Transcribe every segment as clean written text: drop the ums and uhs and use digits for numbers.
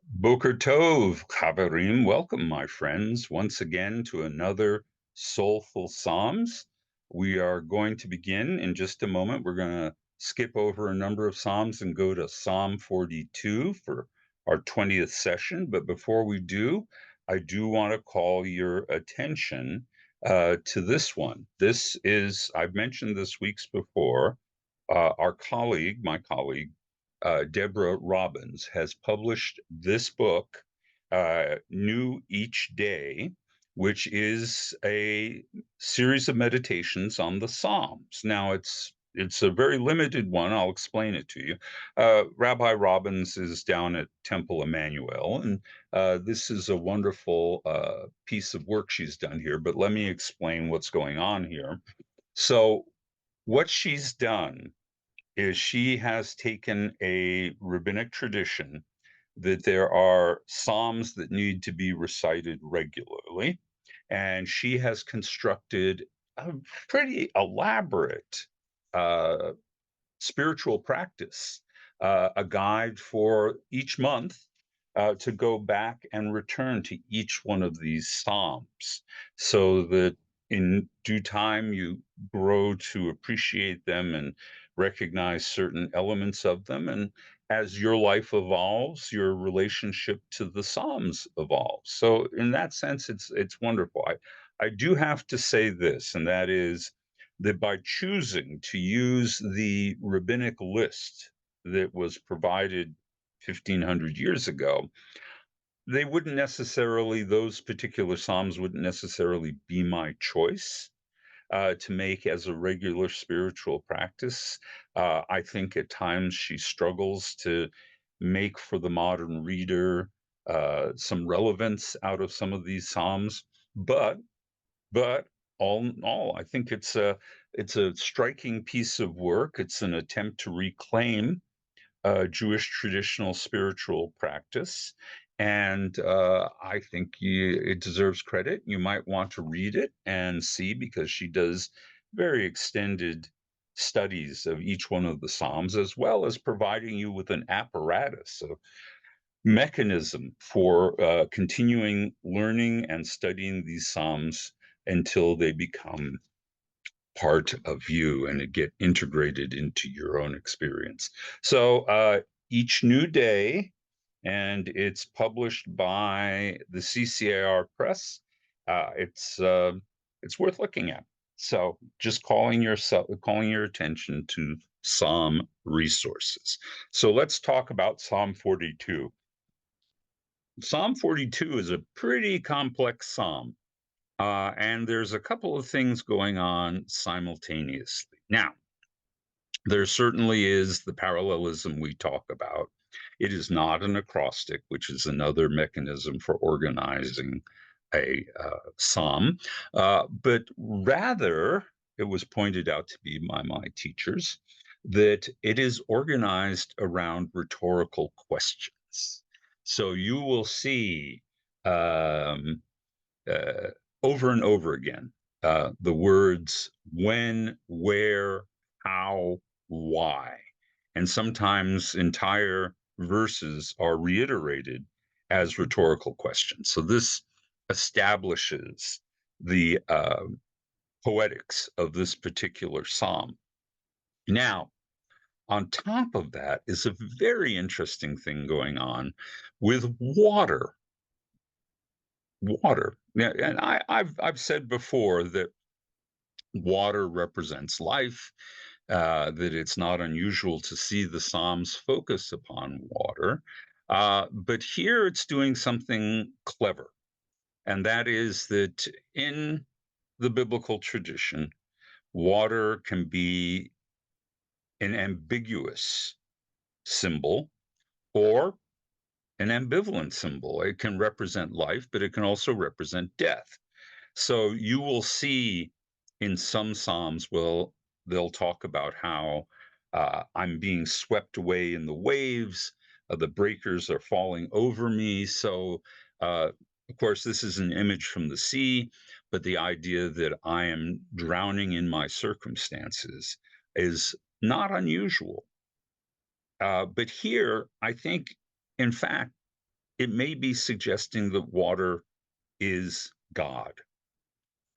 Boker Tov, Chaverim. Welcome, my friends, once again to another Soulful Psalms. We are going to begin in just a moment. We're going to skip over a number of Psalms and go to Psalm 42 for our 20th session. But before we do, I do want to call your attention to this one. I've mentioned this weeks before. My colleague, Deborah Robbins, has published this book, New Each Day, which is a series of meditations on the Psalms. Now, it's a very limited one. I'll explain it to you. Rabbi Robbins is down at Temple Emmanuel, and this is a wonderful piece of work she's done here. But let me explain what's going on here. So, what she's done is she has taken a rabbinic tradition that there are psalms that need to be recited regularly, and she has constructed a pretty elaborate uh, spiritual practice, a guide for each month to go back and return to each one of these Psalms so that in due time you grow to appreciate them and recognize certain elements of them. And as your life evolves, your relationship to the Psalms evolves. So in that sense, it's wonderful. I do have to say this, and that is that by choosing to use the rabbinic list that was provided 1500 years ago, those particular Psalms wouldn't necessarily be my choice to make as a regular spiritual practice. I think at times she struggles to make for the modern reader some relevance out of some of these Psalms, but but all in all, I think it's a striking piece of work. It's an attempt to reclaim Jewish traditional spiritual practice, and I think it deserves credit. You might want to read it and see, because she does very extended studies of each one of the Psalms, as well as providing you with an apparatus, a mechanism for continuing learning and studying these Psalms until they become part of you and get integrated into your own experience. So each new day, and it's published by the CCAR Press. It's worth looking at. So just calling your attention to Psalm resources. So let's talk about Psalm 42. Psalm 42 is a pretty complex psalm, and there's a couple of things going on simultaneously. Now, there certainly is the parallelism we talk about. It is not an acrostic, which is another mechanism for organizing a psalm, but rather, it was pointed out to me by my teachers that it is organized around rhetorical questions. So you will see um, uh, over and over again the words when, where, how, why. And sometimes entire verses are reiterated as rhetorical questions. So this establishes the poetics of this particular psalm. Now, on top of that is a very interesting thing going on with water. Water. Yeah, and I've said before that water represents life, that it's not unusual to see the Psalms focus upon water. But here it's doing something clever, and that is that in the biblical tradition, water can be an ambiguous symbol or an ambivalent symbol. It can represent life, but it can also represent death. So you will see in some Psalms, they'll talk about how I'm being swept away in the waves, the breakers are falling over me. So, of course, this is an image from the sea, but the idea that I am drowning in my circumstances is not unusual. But here, I think, in fact, it may be suggesting that water is God.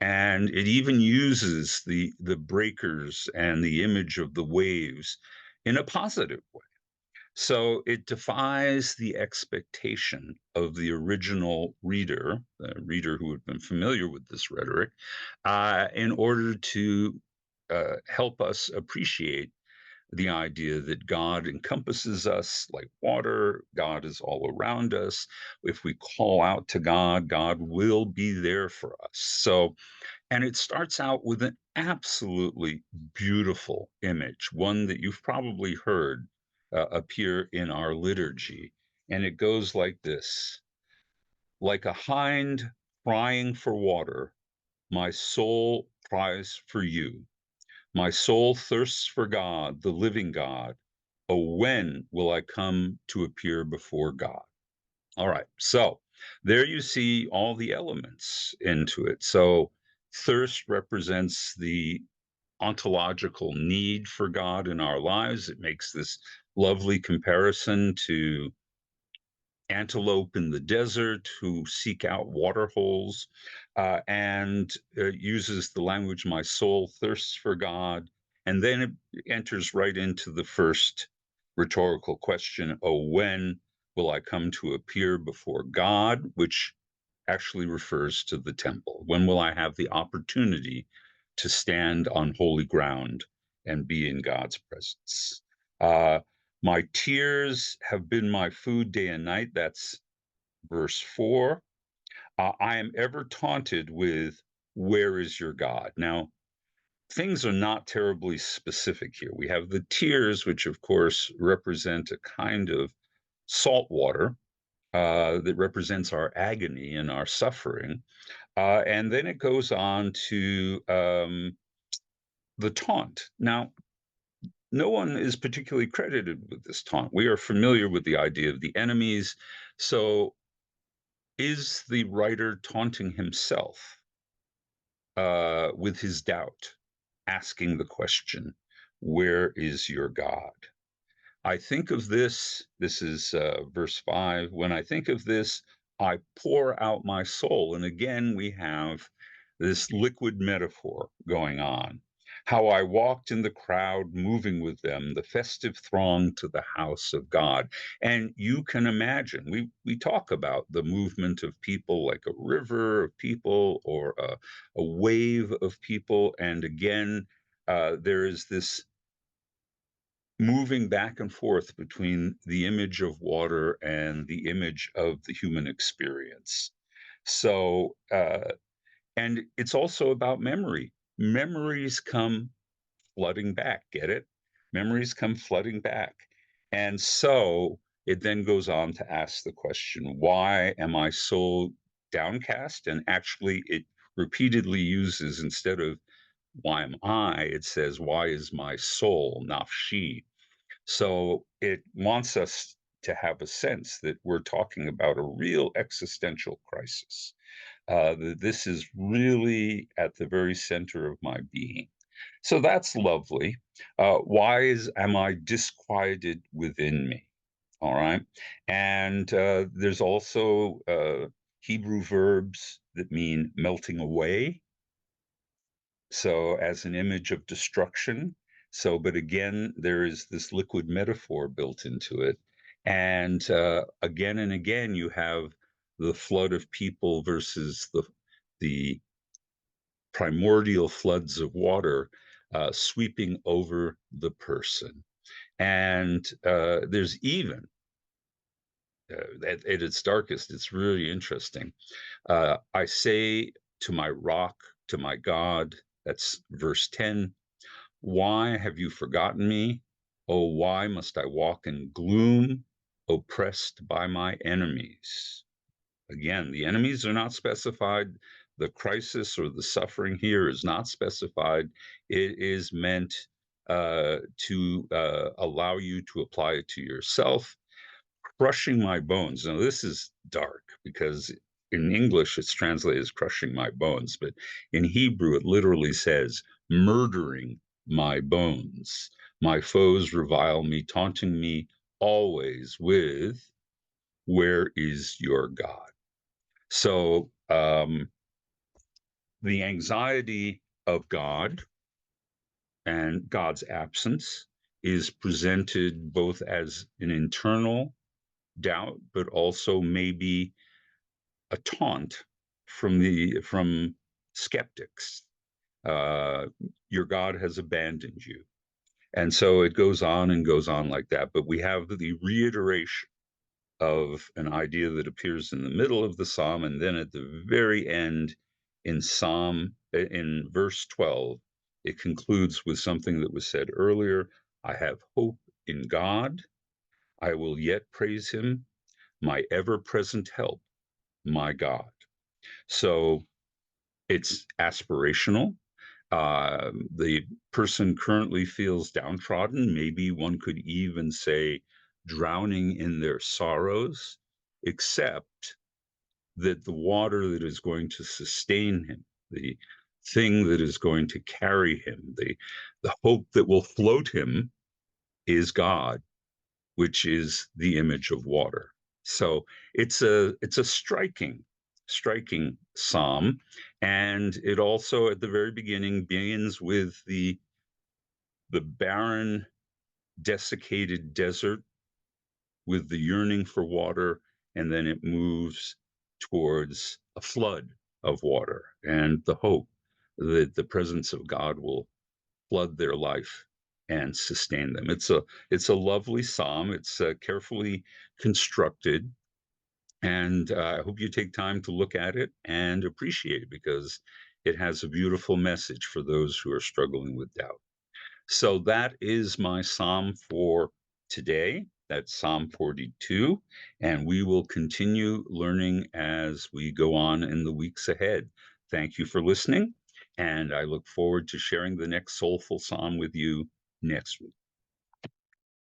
And it even uses the breakers and the image of the waves in a positive way. So it defies the expectation of the original reader, the reader who had been familiar with this rhetoric, in order to help us appreciate the idea that God encompasses us like water. God is all around us. If we call out to God, God will be there for us. So, and it starts out with an absolutely beautiful image, one that you've probably heard appear in our liturgy. And it goes like this: like a hind crying for water, my soul cries for you. My soul thirsts for God, the living God. Oh, when will I come to appear before God? All right. So there you see all the elements into it. So thirst represents the ontological need for God in our lives. It makes this lovely comparison to antelope in the desert who seek out water holes, and uses the language, my soul thirsts for God. And then it enters right into the first rhetorical question, oh, when will I come to appear before God? Which actually refers to the temple. When will I have the opportunity to stand on holy ground and be in God's presence? Uh, my tears have been my food day and night. That's verse 4. I am ever taunted with, where is your God? Now, things are not terribly specific here. We have the tears, which of course represent a kind of salt water that represents our agony and our suffering. And then it goes on to the taunt. Now, no one is particularly credited with this taunt. We are familiar with the idea of the enemies. So, is the writer taunting himself with his doubt, asking the question, where is your God? I think of this is verse 5. When I think of this, I pour out my soul. And again, we have this liquid metaphor going on. How I walked in the crowd, moving with them, the festive throng to the house of God. And you can imagine, we talk about the movement of people like a river of people or a wave of people. And again, there is this moving back and forth between the image of water and the image of the human experience. So, and it's also about memory. Memories come flooding back. Get it? Memories come flooding back. And so it then goes on to ask the question, why am I so downcast? And actually, it repeatedly uses, instead of why am I, it says, why is my soul, nafshi? So it wants us to have a sense that we're talking about a real existential crisis. That this is really at the very center of my being. So that's lovely. Am I disquieted within me? All right. And there's also Hebrew verbs that mean melting away, so as an image of destruction. So, but again, there is this liquid metaphor built into it. And again and again, you have the flood of people versus the primordial floods of water sweeping over the person. And there's even, at its darkest, it's really interesting. I say to my rock, to my God, that's verse 10, why have you forgotten me? Oh, why must I walk in gloom, oppressed by my enemies? Again, the enemies are not specified. The crisis or the suffering here is not specified. It is meant to allow you to apply it to yourself. Crushing my bones. Now, this is dark because in English it's translated as crushing my bones, but in Hebrew it literally says murdering my bones. My foes revile me, taunting me always with where is your God? So the anxiety of God and God's absence is presented both as an internal doubt, but also maybe a taunt from skeptics. Uh, your God has abandoned you, and so it goes on and goes on like that. But we have the reiteration of an idea that appears in the middle of the psalm, and then at the very end, in verse 12, it concludes with something that was said earlier. I have hope in God. I will yet praise him, my ever present help, my God. So it's aspirational. The person currently feels downtrodden. Maybe one could even say drowning in their sorrows, except that the water that is going to sustain him, the thing that is going to carry him, the hope that will float him is God, which is the image of water. So it's a striking psalm, and it also at the very beginning begins with the barren, desiccated desert with the yearning for water, and then it moves towards a flood of water and the hope that the presence of God will flood their life and sustain them. It's a lovely psalm. It's carefully constructed, and I hope you take time to look at it and appreciate it because it has a beautiful message for those who are struggling with doubt. So that is my psalm for today. That's Psalm 42. And we will continue learning as we go on in the weeks ahead. Thank you for listening. And I look forward to sharing the next soulful psalm with you next week.